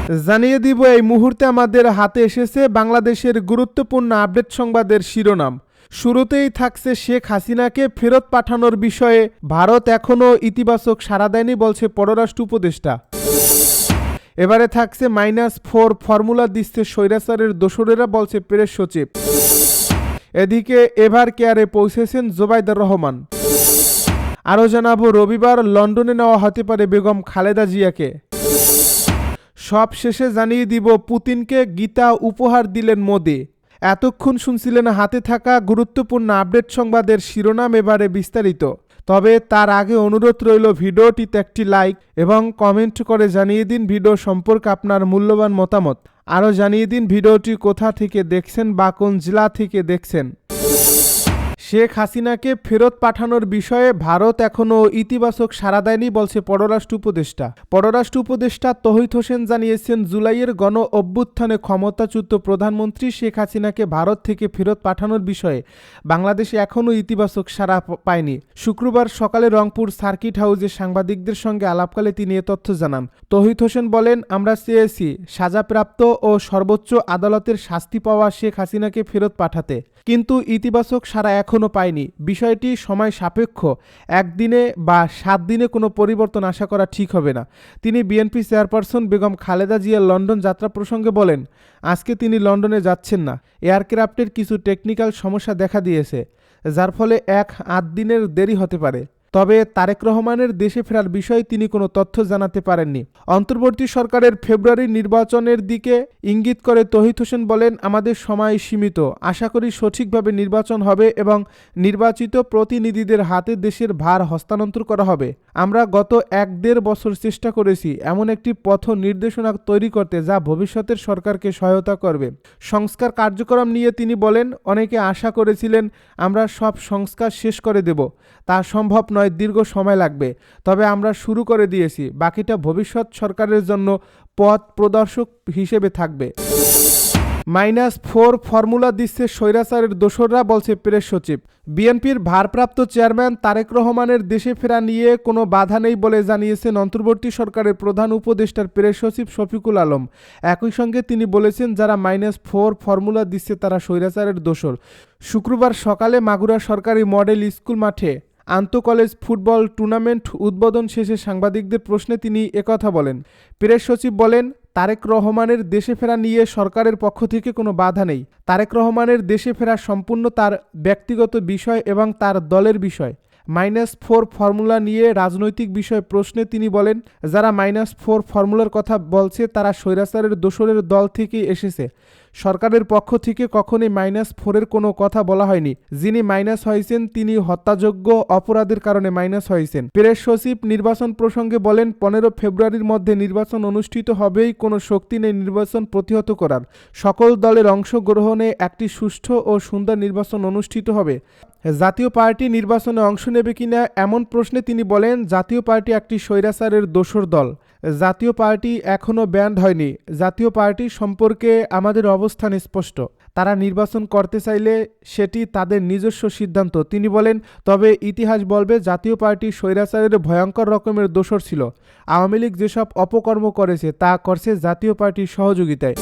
জানিয়ে দিব এই মুহূর্তে আমাদের হাতে এসেছে বাংলাদেশের গুরুত্বপূর্ণ আপডেট সংবাদের শিরোনাম। শুরুতেই থাকছে শেখ হাসিনাকে ফেরত পাঠানোর বিষয়ে ভারত এখনও ইতিবাচক সাড়া দেয়নি বলছে পররাষ্ট্র উপদেষ্টা। এবারে থাকছে -4 ফর্মুলা দিচ্ছে স্বৈরাচারের দোসরেরা বলছে প্রেস সচিব। এদিকে এভার কেয়ারে পৌঁছেছেন জোবাইদার রহমান। আরও জানাবো রবিবার লন্ডনে নেওয়া হতে পারে বেগম খালেদা জিয়াকে। সব শেষে জানিয়ে দিব পুতিনকে গীতা উপহার দিলেন মোদি। এতক্ষণ শুনছিলেন হাতে থাকা গুরুত্বপূর্ণ আপডেট সংবাদের শিরোনাম, এবারে বিস্তারিত। তবে তার আগে অনুরোধ রইল ভিডিওটিতে একটি লাইক এবং কমেন্ট করে জানিয়ে দিন ভিডিও সম্পর্কে আপনার মূল্যবান মতামত। আরও জানিয়ে দিন ভিডিওটি কোথা থেকে দেখছেন বা কোন জেলা থেকে দেখছেন। শেখ হাসিনাকে ফেরত পাঠানোর বিষয়ে ভারত এখনও ইতিবাচক সাড়া দেয়নি বলছে পররাষ্ট্র উপদেষ্টা। পররাষ্ট্র উপদেষ্টা তৌহিদ হোসেন জানিয়েছেন, জুলাইয়ের গণ অভ্যুত্থানে ক্ষমতাচ্যুত প্রধানমন্ত্রী শেখ হাসিনাকে ভারত থেকে ফেরত পাঠানোর বিষয়ে বাংলাদেশে এখনও ইতিবাচক সাড়া পায়নি। শুক্রবার সকালে রংপুর সার্কিট হাউসে সাংবাদিকদের সঙ্গে আলাপকালে তিনি এ তথ্য জানান। তৌহিদ হোসেন বলেন, আমরা চেয়েছি সাজাপ্রাপ্ত ও সর্বোচ্চ আদালতের শাস্তি পাওয়া শেখ হাসিনাকে ফেরত পাঠাতে, কিন্তু ইতিবাচক সাড়া এখনও পায়নি। বিষয়টি সময় সাপেক্ষ, একদিনে বা 7 দিনে কোনো পরিবর্তন আশা করা ঠিক হবে না। তিনি বিএনপি চেয়ারপারসন বেগম খালেদা জিয়ার লন্ডন যাত্রা প্রসঙ্গে বলেন, আজকে তিনি লন্ডনে যাচ্ছেন না। এয়ারক্রাফটের কিছু টেকনিক্যাল সমস্যা দেখা দিয়েছে, যার ফলে 1-8 দিনের দেরি হতে পারে। তবে তারেক রহমানের দেশে ফেরার বিষয়ে তিনি কোনো তথ্য জানাতে পারেননি। অন্তর্বর্তী সরকারের ফেব্রুয়ারি নির্বাচনের দিকে ইঙ্গিত করে তৌহিদ হোসেন বলেন, আমাদের সময় সীমিত, আশা করি সঠিকভাবে নির্বাচন হবে এবং নির্বাচিত প্রতিনিধিদের হাতে দেশের ভার হস্তান্তর করা হবে। আমরা গত 1-1.5 বছর চেষ্টা করেছি এমন একটি পথ নির্দেশনা তৈরি করতে যা ভবিষ্যতের সরকারকে সহায়তা করবে। সংস্কার কার্যক্রম নিয়ে তিনি বলেন, অনেকে আশা করেছিলেন আমরা সব সংস্কার শেষ করে দেব, তা সম্ভব নয়, দীর্ঘ সময় লাগবে। তবে আমরা শুরু করে দিয়েছি, বাকিটা ভবিষ্যৎ সরকারের জন্য পথ প্রদর্শক হিসেবে থাকবে। -4 ফর্মুলা দিচ্ছে স্বৈরাচারের দোসররা বলছে প্রেস সচিব। বিএনপির ভারপ্রাপ্ত চেয়ারম্যান তারেক রহমানের দেশে ফেরা নিয়ে কোনো বাধা নেই বলে জানিয়েছেন অন্তর্বর্তী সরকারের প্রধান উপদেষ্টার প্রেস সচিব শফিকুল আলম। একই সঙ্গে তিনি বলেছেন, যারা -4 ফর্মুলা দিচ্ছে তারা স্বৈরাচারের দোসর। শুক্রবার সকালে মাগুরা সরকারি মডেল স্কুল মাঠে আন্তঃকলেজ ফুটবল টুর্নামেন্ট উদ্বোধন শেষে সাংবাদিকদের প্রশ্নে তিনি একথা বলেন। প্রেস সচিব বলেন, তারেক রহমানের দেশে ফেরা নিয়ে সরকারের পক্ষ থেকে কোনো বাধা নেই। তারেক রহমানের দেশে ফেরা সম্পূর্ণ তার ব্যক্তিগত বিষয় এবং তার দলের বিষয়। -4 ফর্মুলা নিয়ে রাজনৈতিক বিষয় প্রশ্নে তিনি বলেন, যারা -4 ফর্মুলার কথা বলছে তারা স্বৈরাচারের দোসরের দল থেকেই এসেছে। সরকারের পক্ষ থেকে কখনোই -4-এর কোনো কথা বলা হয়নি। যিনি মাইনাস হয়েছেন তিনি হত্যাযোগ্য অপরাধের কারণে মাইনাস হয়েছেন। প্রেস সচিব নির্বাচন প্রসঙ্গে বলেন, 15 ফেব্রুয়ারির মধ্যে নির্বাচন অনুষ্ঠিত হবেই, কোনো শক্তি নেই নির্বাচন প্রতিহত করার। সকল দলের অংশগ্রহণে একটি সুষ্ঠু ও সুন্দর নির্বাচন অনুষ্ঠিত হবে। জাতীয় পার্টি নির্বাচনে অংশ নেবে কিনা এমন প্রশ্নে তিনি বলেন, জাতীয় পার্টি একটি স্বৈরাচারের দোসর দল। জাতীয় পার্টি এখনও ব্যান্ড হয়নি। জাতীয় পার্টি সম্পর্কে আমাদের অবস্থান স্পষ্ট। তারা নির্বাচন করতে চাইলে সেটি তাদের নিজস্ব সিদ্ধান্ত। তিনি বলেন, তবে ইতিহাস বলবে জাতীয় পার্টি স্বৈরাচারের ভয়ঙ্কর রকমের দোসর ছিল। আওয়ামী লীগ যেসব অপকর্ম করেছে তা করছে জাতীয় পার্টির সহযোগিতায়।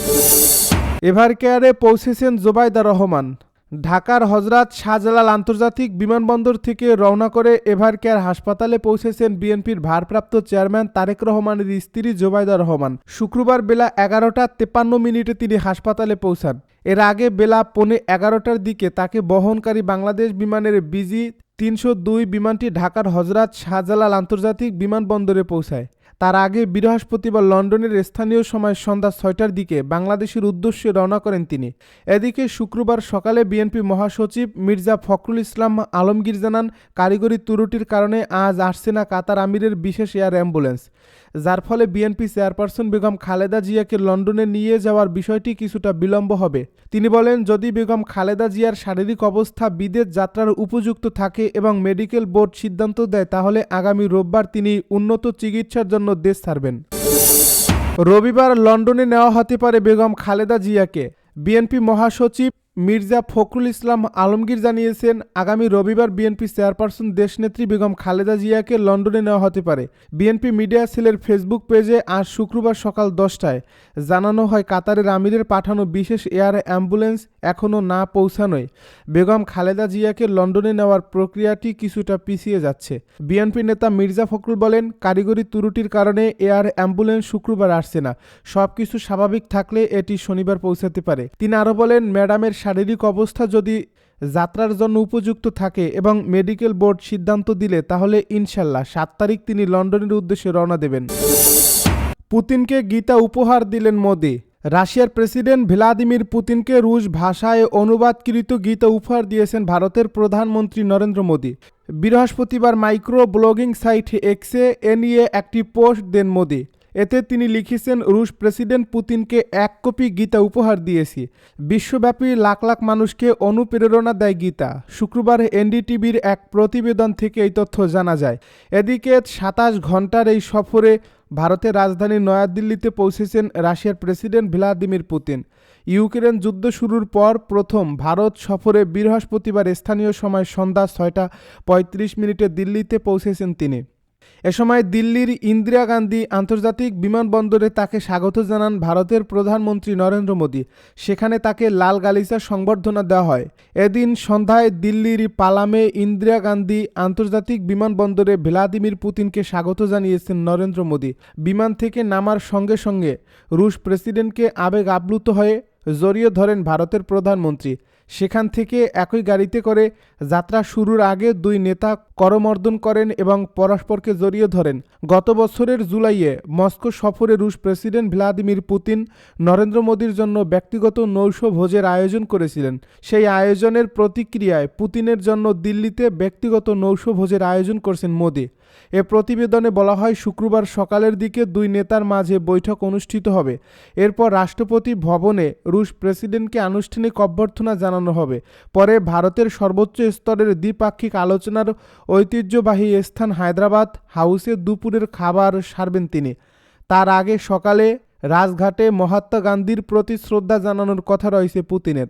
এভার কেয়ারে পৌঁছেছেন জোবাইদার রহমান। ঢাকার হজরত শাহজালাল আন্তর্জাতিক বিমানবন্দর থেকে রওনা করে এভার কেয়ার হাসপাতালে পৌঁছেছেন বিএনপির ভারপ্রাপ্ত চেয়ারম্যান তারেক রহমানের স্ত্রী জোবাইদা রহমান। শুক্রবার বেলা 11:53 তিনি হাসপাতালে পৌঁছান। এর আগে বেলা 11:15 দিকে তাকে বহনকারী বাংলাদেশ বিমানের BG-302 বিমানটি ঢাকার হজরত শাহজালাল আন্তর্জাতিক বিমানবন্দরে পৌঁছায়। তার আগে বৃহস্পতিবার লন্ডনের স্থানীয় সময় সন্ধ্যা 6টার দিকে বাংলাদেশের উদ্দেশ্যে রওনা করেন তিনি। এদিকে শুক্রবার সকালে বিএনপি মহাসচিব মির্জা ফখরুল ইসলাম আলমগীর জানান, কারিগরি ত্রুটির কারণে আজ আসছে না কাতার আমিরের বিশেষ এয়ার অ্যাম্বুলেন্স, যার ফলে বিএনপি চেয়ারপারসন বেগম খালেদা জিয়াকে লন্ডনে নিয়ে যাওয়ার বিষয়টি কিছুটা বিলম্ব হবে। তিনি বলেন, যদি বেগম খালেদা জিয়ার শারীরিক অবস্থা বিদেশ যাত্রার উপযুক্ত থাকে এবং মেডিকেল বোর্ড সিদ্ধান্ত দেয়, তাহলে আগামী রোববার তিনি উন্নত চিকিৎসার জন্য দেশ ছাড়বেন। রবিবার লন্ডনে নেওয়া হতে পারে বেগম খালেদা জিয়াকে। বিএনপি মহাসচিব মির্জা ফখরুল ইসলাম আলমগীর জানিয়েছেন, আগামী রবিবার বিএনপি চেয়ারপারসন দেশনেত্রী বেগম খালেদা জিয়াকে লন্ডনে নেওয়া হতে পারে। বিএনপি মিডিয়া সেলের ফেসবুক পেজে আজ শুক্রবার সকাল 10টায় জানানো হয়, কাতারের আমিরের পাঠানো বিশেষ এয়ার অ্যাম্বুলেন্স এখনও না পৌঁছানোয় বেগম খালেদা জিয়াকে লন্ডনে নেওয়ার প্রক্রিয়াটি কিছুটা পিছিয়ে যাচ্ছে। বিএনপি নেতা মির্জা ফখরুল বলেন, কারিগরি ত্রুটির কারণে এয়ার অ্যাম্বুলেন্স শুক্রবার আসছে না। সবকিছু স্বাভাবিক থাকলে এটি শনিবার পৌঁছাতে পারে। তিনি আরও বলেন, ম্যাডামের শারীরিক অবস্থা যদি যাত্রার জন্য উপযুক্ত থাকে এবং মেডিকেল বোর্ড সিদ্ধান্ত দিলে তাহলে ইনশাল্লাহ 7 তারিখ তিনি লন্ডনের উদ্দেশ্যে রওনা দেবেন। পুতিনকে গীতা উপহার দিলেন মোদি। রাশিয়ার প্রেসিডেন্ট ভ্লাদিমির পুতিনকে রুশ ভাষায় অনুবাদকৃত গীতা উপহার দিয়েছেন ভারতের প্রধানমন্ত্রী নরেন্দ্র মোদি। বৃহস্পতিবার মাইক্রো ব্লগিং সাইট এক্সে এ নিয়ে একটি পোস্ট দেন মোদি। এতে তিনি লিখেছেন, রুশ প্রেসিডেন্ট পুতিনকে 1 কপি গীতা উপহার দিয়েছি। বিশ্বব্যাপী লাখ লাখ মানুষকে অনুপ্রেরণা দেয় গীতা। শুক্রবার এনডিটিভির এক প্রতিবেদন থেকে এই তথ্য জানা যায়। এদিকে 27 ঘন্টার এই সফরে ভারতের রাজধানী নয়াদিল্লিতে পৌঁছেছেন রাশিয়ার প্রেসিডেন্ট ভ্লাদিমির পুতিন। ইউক্রেন যুদ্ধ শুরুর পর প্রথম ভারত সফরে বৃহস্পতিবার স্থানীয় সময় সন্ধ্যা 6:35 দিল্লিতে পৌঁছেছেন তিনি। এ সময় দিল্লির ইন্দিরা গান্ধী আন্তর্জাতিক বিমানবন্দরে তাকে স্বাগত জানান ভারতের প্রধানমন্ত্রী নরেন্দ্র মোদি। সেখানে তাকে লাল গালিচা সংবর্ধনা দেওয়া হয়। এদিন সন্ধ্যায় দিল্লির পালামে ইন্দিরা গান্ধী আন্তর্জাতিক বিমানবন্দরে ভ্লাদিমির পুতিনকে স্বাগত জানিয়েছেন নরেন্দ্র মোদি। বিমান থেকে নামার সঙ্গে সঙ্গে রুশ প্রেসিডেন্টকে আবেগ আপ্লুত হয়ে জড়িয়ে ধরেন ভারতের প্রধানমন্ত্রী। সেখান থেকে একই গাড়িতে করে যাত্রা শুরুর আগে দুই নেতা করমর্দন করেন এবং পরস্পরকে জড়িয়ে ধরেন। গত বছরের জুলাইয়ে মস্কো সফরে রুশ প্রেসিডেন্ট ভ্লাদিমির পুতিন নরেন্দ্র মোদির জন্য ব্যক্তিগত নৈশভোজের আয়োজন করেছিলেন। সেই আয়োজনের প্রতিক্রিয়ায় পুতিনের জন্য দিল্লিতে ব্যক্তিগত নৈশভোজের আয়োজন করছেন মোদি। এ প্রতিবেদনে বলা হয়, শুক্রবার সকালের দিকে দুই নেতার মাঝে বৈঠক অনুষ্ঠিত হবে। এরপর রাষ্ট্রপতি ভবনে রুশ প্রেসিডেন্টকে আনুষ্ঠানিক অভ্যর্থনা জানানো হবে। পরে ভারতের সর্বোচ্চ স্তরের দ্বিপাক্ষিক আলোচনার ঐতিহ্যবাহী স্থান হায়দ্রাবাদ হাউসে দুপুরের খাবার সারবেন তিনি। তার আগে সকালে রাজঘাটে মহাত্মা গান্ধীর প্রতি শ্রদ্ধা জানানোর কথা রয়েছে পুতিনের।